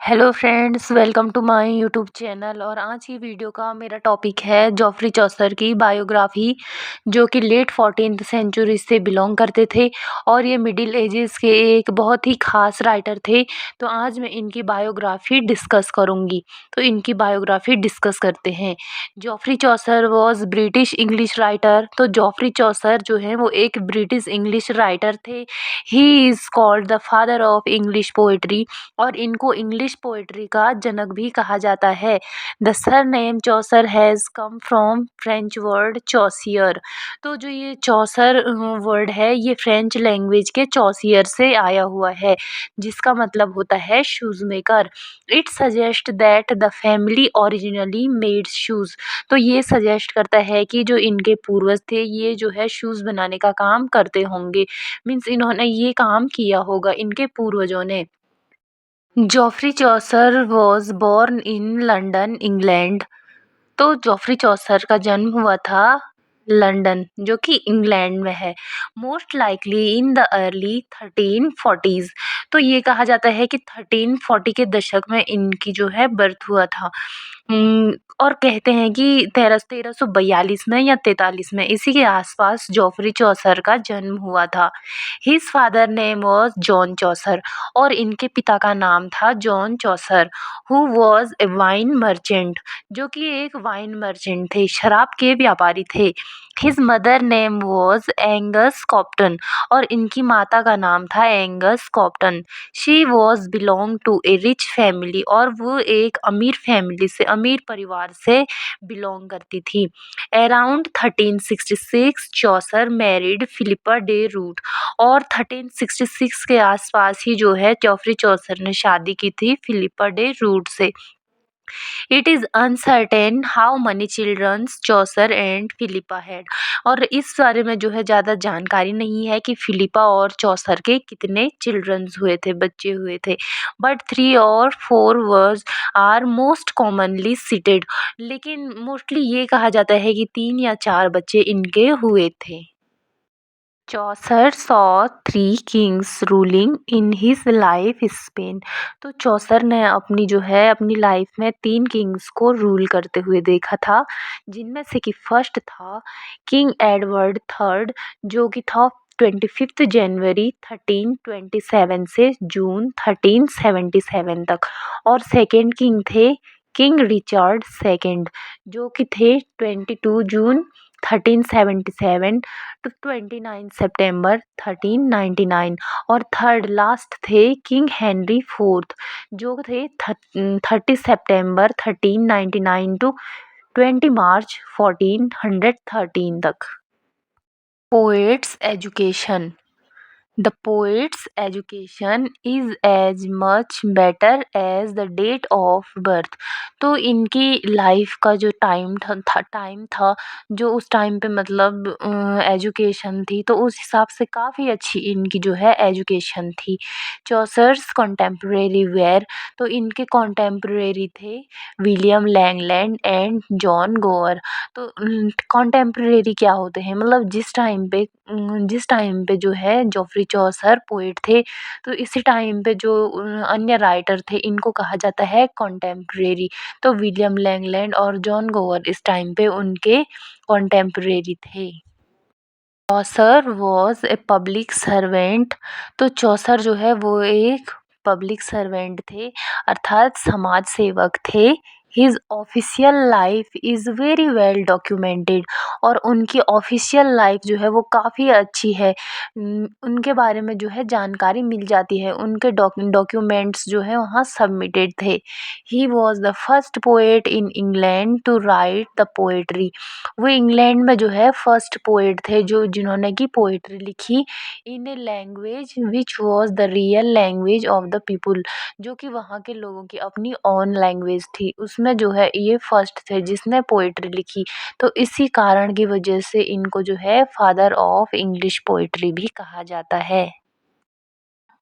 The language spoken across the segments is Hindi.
Hello friends, welcome to my YouTube channel. और आज की वीडियो का मेरा टॉपिक है जॉफ्री चौसर की बायोग्राफी, जो कि लेट 14th सेंचुरी से बिलोंग करते थे और ये मिडिल एजेस के एक बहुत ही ख़ास राइटर थे। तो आज मैं इनकी बायोग्राफी डिस्कस करूँगी। तो इनकी बायोग्राफी डिस्कस करते हैं। Geoffrey Chaucer was British English writer. तो जॉफ्री चौसर जो है वो एक ब्रिटिश इंग्लिश राइटर थे। He is called the father of English poetry और इनको इंग्लिश पोएट्री का जनक भी कहा जाता है। The surname Chaucer has come from French word chaussier. तो जो ये चौसर वर्ड है ये फ्रेंच लैंग्वेज के चौसियर से आया हुआ है, जिसका मतलब होता है shoes maker. It suggest that the family originally made shoes. तो ये सजेस्ट करता है कि जो इनके पूर्वज थे ये जो है शूज़ बनाने का काम करते होंगे। मीन्स इन्होंने ये काम किया होगा इनके पूर्वजों ने। Geoffrey Chaucer was born in London, England. तो जॉफ्री चौसर का जन्म हुआ था लंदन, जो कि इंग्लैंड में है। Most likely in the early 1340s। तो ये कहा जाता है कि 1340 के दशक में इनकी जो है बर्थ हुआ था। और कहते हैं कि 1342 में या 43 में इसी के आसपास जॉफ्री चौसर का जन्म हुआ था। His father name was John Chaucer और इनके पिता का नाम था John Chaucer, who was a wine merchant, जो कि एक वाइन मर्चेंट थे, शराब के व्यापारी थे। हिज मदर नेम वॉज एंगस कॉप्टन और इनकी माता का नाम था एंगस Copton. She was belong to a rich family और वो एक अमीर फैमिली से, अमीर परिवार से बिलोंग करती थी। अराउंड 1366 चौसर मैरिड फिलिपा डे रूट और 1366 के आसपास ही जो है जॉफ्री चौसर ने शादी की थी फिलिपा डे रूट से। It is uncertain how many childrens Chaucer and Philippa had. और इस बारे में जो है ज़्यादा जानकारी नहीं है कि फिलिपा और चौसर के कितने चिल्ड्रंस हुए थे, बच्चे हुए थे। बट 3 और 4 words are most commonly cited. लेकिन मोस्टली ये कहा जाता है कि 3 या 4 बच्चे इनके हुए थे। Chaucer saw three kings ruling in his life span. तो चौसर ने अपनी लाइफ में 3 किंग्स को रूल करते हुए देखा था, जिनमें से कि फर्स्ट था किंग एडवर्ड थर्ड, जो कि था 25 जनवरी 1327 से जून 1377 तक। और सेकेंड किंग थे किंग रिचर्ड सेकेंड, जो कि थे 22 जून 1377 टू 29 सितंबर 1399। और थर्ड लास्ट थे किंग हेनरी फोर्थ, जो थे 30 सितंबर 1399 टू 20 मार्च 1413 तक। Poets education. The poet's education is as much better as the date of birth। तो इनकी लाइफ का जो टाइम था जो उस टाइम पे मतलब एजुकेशन थी, तो उस हिसाब से काफ़ी अच्छी इनकी जो है एजुकेशन थी। Chaucer's contemporary were. तो इनके कॉन्टेम्परेरी थे William Langland and John Gower. तो कॉन्टेम्परेरी क्या होते हैं, मतलब जिस टाइम पे जो है जॉफ्री चौसर पोएट थे, तो इसी टाइम पे जो अन्य राइटर थे इनको कहा जाता है कॉन्टेम्परेरी। तो विलियम लैंगलैंड और जॉन गोवर इस टाइम पे उनके कॉन्टेम्परेरी थे। Chaucer was a public servant. तो चौसर जो है वो एक पब्लिक सर्वेंट थे, अर्थात समाज सेवक थे। His official life is very well documented. और उनकी ऑफिशियल लाइफ जो है वो काफ़ी अच्छी है। उनके बारे में जो है जानकारी मिल जाती है, उनके डॉक्यूमेंट्स जो है वहाँ सबमिटेड थे। He was the first poet in England to write the poetry. वो इंग्लैंड में जो है फर्स्ट पोएट थे जो जिन्होंने की पोएट्री लिखी in a language which was the real language of the people, जो कि वहाँ के लोगों की अपनी ओन लैंग्वेज थी। उसमें जो है ये फर्स्ट थे जिसने पोएट्री लिखी। तो इसी कारण की वजह से इनको जो है फादर ऑफ इंग्लिश पोएट्री भी कहा जाता है।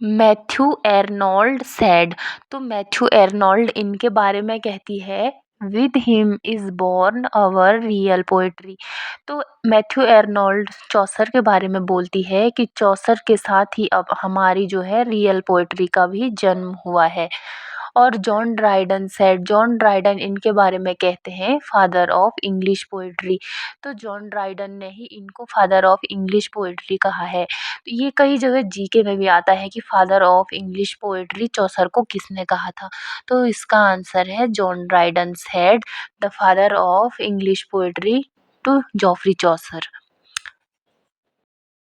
Matthew Arnold sad. तो मैथ्यू एर्नोल्ड इनके बारे में कहती है, with him is born our real poetry. तो मैथ्यू एर्नोल्ड चौसर के बारे में बोलती है कि चौसर के साथ ही अब हमारी जो है रियल पोएट्री का भी जन्म हुआ है। और John Dryden said, John Dryden इनके बारे में कहते हैं फादर ऑफ इंग्लिश पोएट्री। तो जॉन ड्राइडन ने ही इनको फादर ऑफ इंग्लिश पोएट्री कहा है। तो ये कई जगह जीके में भी आता है कि father of English poetry Chaucer को किसने कहा था। तो इसका आंसर है John Dryden said the father of English poetry to Geoffrey Chaucer.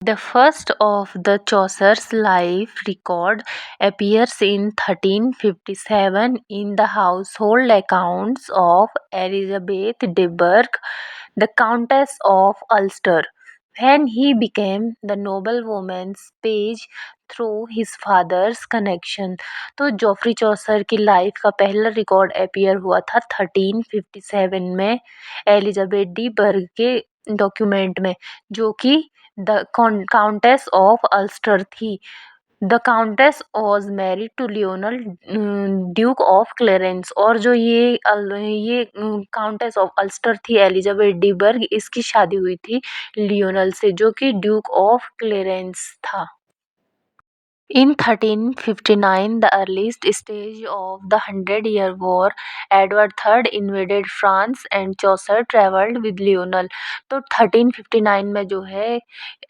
The first of the Chaucer's life record appears in 1357 in the household accounts of Elizabeth de Burgh, the Countess of Ulster, when he became the noblewoman's page through his father's connection. तो जॉफ्री चौसर की लाइफ का पहला रिकॉर्ड अपीयर हुआ था 1357 में एलिजाबेथ डी बर्ग के डॉक्यूमेंट में, जो कि द काउंटेस ऑफ अल्स्टर थी। The countess was married to Lionel duke of Clarence. और जो ये काउंटेस ऑफ अल्स्टर थी एलिजाबेथ डी बर्ग, इसकी शादी हुई थी लियोनल से, जो कि ड्यूक ऑफ क्लेरेंस था। In 1359, the earliest stage of the Hundred-Year War, Edward III invaded France and Chaucer traveled with Lionel। तो 1359 में जो है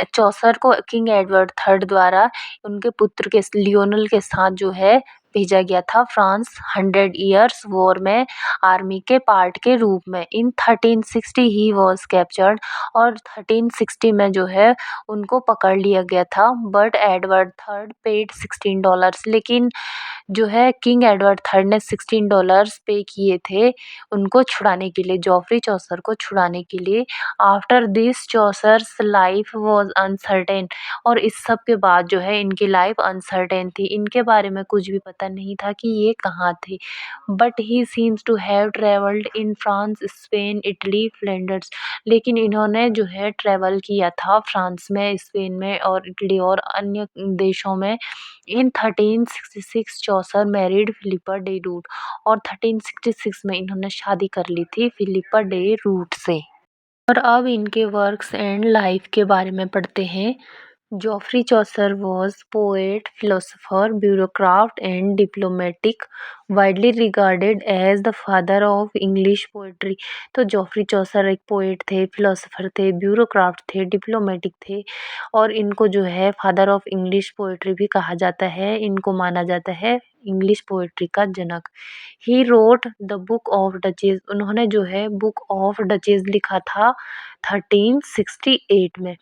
चौसर को किंग एडवर्ड थर्ड द्वारा उनके पुत्र के लियोनल के साथ जो है भेजा गया था फ्रांस 100 ईयर्स वॉर में आर्मी के पार्ट के रूप में। इन 1360 ही वॉज कैप्चर्ड, और 1360 में जो है उनको पकड़ लिया गया था। बट एडवर्ड थर्ड पेड $16, लेकिन जो है किंग एडवर्ड थर्ड ने $16 पे किए थे उनको छुड़ाने के लिए, जॉफ्री चौसर को छुड़ाने के लिए। After this Chaucer's life was uncertain. और इस सब के बाद जो है इनकी लाइफ अनसर्टेन थी, इनके बारे में कुछ भी पता नहीं था कि ये कहाँ थे। But he seems to have travelled in France, Spain, Italy, Flanders. लेकिन इन्होंने जो है ट्रैवल किया था फ्रांस में, स्पेन में और इटली और अन्य देशों में। इन 1366 चौसर मैरिड फिलिपा डे रूट, और 1366 में इन्होंने शादी कर ली थी फिलिपा डे रूट से। और अब इनके वर्क्स एंड लाइफ के बारे में पढ़ते हैं। Geoffrey Chaucer was poet, philosopher, bureaucrat, and diplomatic, widely regarded as the father of English poetry। तो जॉफ्री चौसर एक पोएट थे, फिलोसोफर थे, ब्यूरोक्राट थे, डिप्लोमेटिक थे, और इनको जो है फादर ऑफ इंग्लिश पोएट्री भी कहा जाता है। इनको माना जाता है इंग्लिश पोएट्री का जनक। He wrote the book of Duchess, उन्होंने जो है बुक ऑफ डचेज लिखा था 1368 में।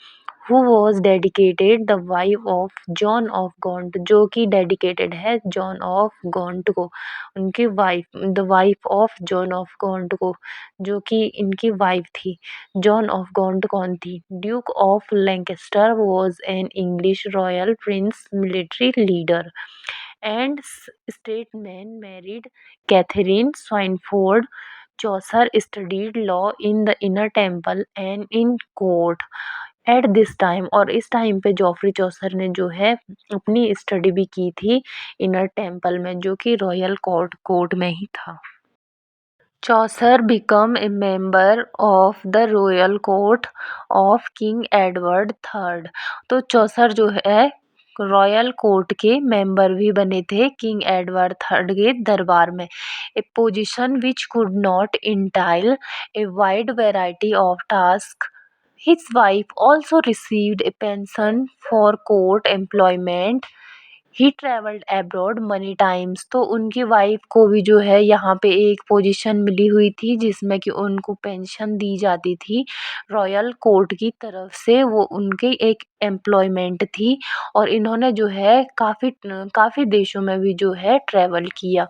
Who was dedicated the wife of John of Gaunt, जो कि डेडिकेटेड है जॉन ऑफ गॉन्ट को, उनकी wife, the wife of John of Gaunt को, जो कि इनकी वाइफ थी। जॉन ऑफ गॉन्ट कौन थी? Duke of Lancaster was an English royal prince, military leader and statesman, married Catherine Swynford. Chaucer studied law in the Inner Temple and in court at this time, और इस टाइम पे जॉफ्री चौसर ने जो है अपनी स्टडी भी की थी इनर टेम्पल में, जो कि रॉयल कोर्ट में ही था। Chaucer became a member of the royal court of king Edward third. तो चौसर जो है रॉयल कोर्ट के मेंबर भी बने थे किंग एडवर्ड थर्ड के दरबार में। A position which could not entitle a wide variety of task. His wife also received a pension for court employment. He traveled abroad many times। तो उनकी वाइफ को भी जो है यहाँ पे एक पोजीशन मिली हुई थी जिसमें कि उनको पेंशन दी जाती थी रॉयल कोर्ट की तरफ से, वो उनकी एक एम्प्लॉयमेंट थी। और इन्होंने जो है काफ़ी देशों में भी जो है ट्रैवल किया।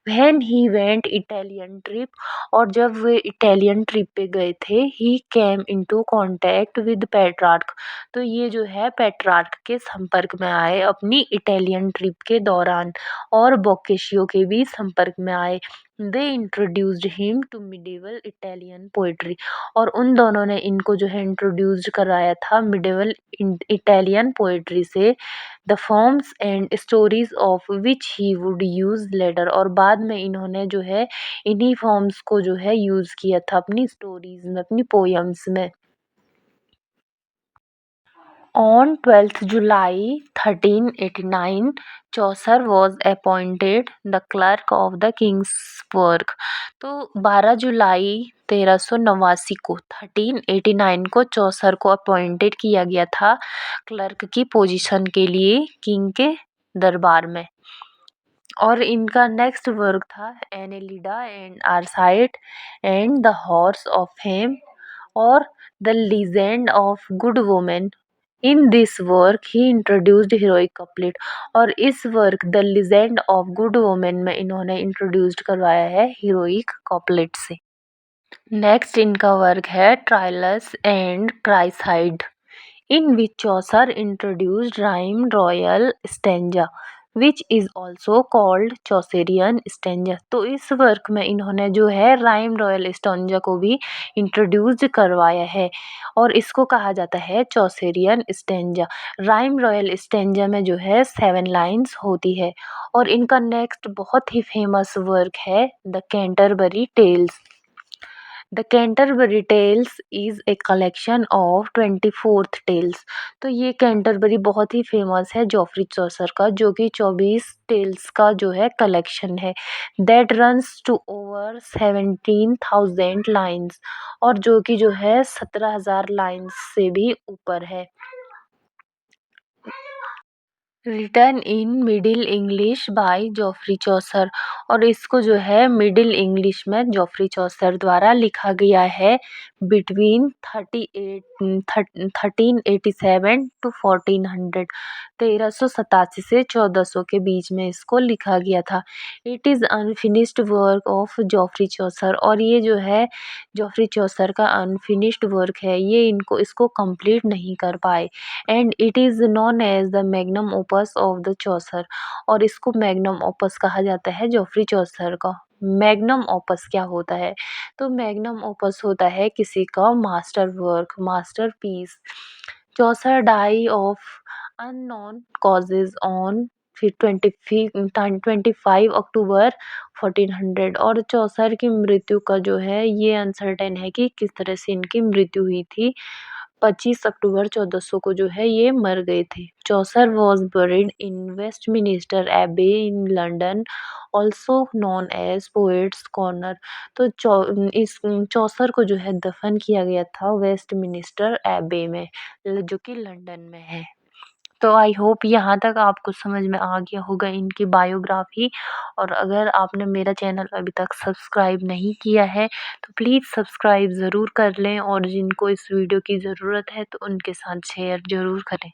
When he went Italian trip, और जब वे इटालियन ट्रिप पे गए थे, he came into contact with Petrarch. तो ये जो है पेट्रार्क के संपर्क में आए अपनी इटालियन ट्रिप के दौरान, और बोक्केशियो के भी संपर्क में आए। They introduced him to medieval Italian poetry, और उन दोनों ने इनको जो है इंट्रोड्यूस कराया था मिडिवल इटालियन पोइट्री से। The forms and stories of which he would use later, और बाद में इन्होंने जो है इन्हीं फॉर्म्स को जो है यूज़ किया था अपनी स्टोरीज में, अपनी पोयम्स में। On 12th July 1389, Chaucer was appointed the clerk of the king's work। तो 12 जुलाई 1389 को 1389 को चौसर को अपॉइंटेड किया गया था क्लर्क की पोजीशन के लिए किंग के दरबार में। और इनका नेक्स्ट वर्क था Anelida and Arcite and the horse of fame और the legend of good women. In this work he introduced heroic couplet. और इस work the legend of good women में इन्होंने इंट्रोड्यूस्ड करवाया है हीरोइक कपलेट से। नेक्स्ट इनका वर्क है Troilus and Criseyde, in which Chaucer introduced rhyme royal stanza which is also called Chaucerian stanza। तो इस वर्क में इन्होंने जो है राइम रॉयल स्टेंजा को भी इंट्रोड्यूस करवाया है और इसको कहा जाता है चौसेरियन स्टेंजा। राइम रॉयल स्टेंजा में जो है 7 लाइन्स होती है। और इनका नेक्स्ट बहुत ही फेमस वर्क है the Canterbury Tales. The Canterbury Tales is a collection of 24th tales. तो ये कैंटरबरी बहुत ही फेमस है जॉफ्री चौसर का, जो कि 24 टेल्स का जो है कलेक्शन है। That runs to over 17,000 lines और जो कि जो है 17,000 लाइन्स से भी ऊपर है। Written in middle English by Geoffrey Chaucer. और इसको जो है मिडिल इंग्लिश में जॉफ्री चौसर द्वारा लिखा गया है बिटवीन 1387 टू 1400। 1387 से 1400 के बीच में इसको लिखा गया था। It is unfinished work of Geoffrey Chaucer. और ये जो है जॉफ्री चौसर का अनफिनिश्ड वर्क है, ये इसको कंप्लीट नहीं कर पाए। And it is known as the magnum opus of the Chaucer. और इसको मैग्नम ओपस कहा जाता है जॉफ्री चौसर का। मैग्नम ओपस क्या होता है? तो मैग्नम ओपस होता है किसी का masterwork, masterpiece. Chaucer die of unknown causes on फिर 25 अक्टूबर 1400। और चौसर की मृत्यु का जो है ये अनसर्टेन है कि किस तरह से इनकी मृत्यु हुई थी। 25 अक्टूबर 1400 को जो है ये मर गए थे। Chaucer was buried in Westminster Abbey in London also known as poets corner. तो इस चौसर को जो है दफन किया गया था वेस्टमिनिस्टर एबे में, जो कि लंदन में है। तो आई होप यहाँ तक आपको समझ में आ गया होगा इनकी बायोग्राफी। और अगर आपने मेरा चैनल अभी तक सब्सक्राइब नहीं किया है तो प्लीज़ सब्सक्राइब ज़रूर कर लें और जिनको इस वीडियो की ज़रूरत है तो उनके साथ शेयर ज़रूर करें।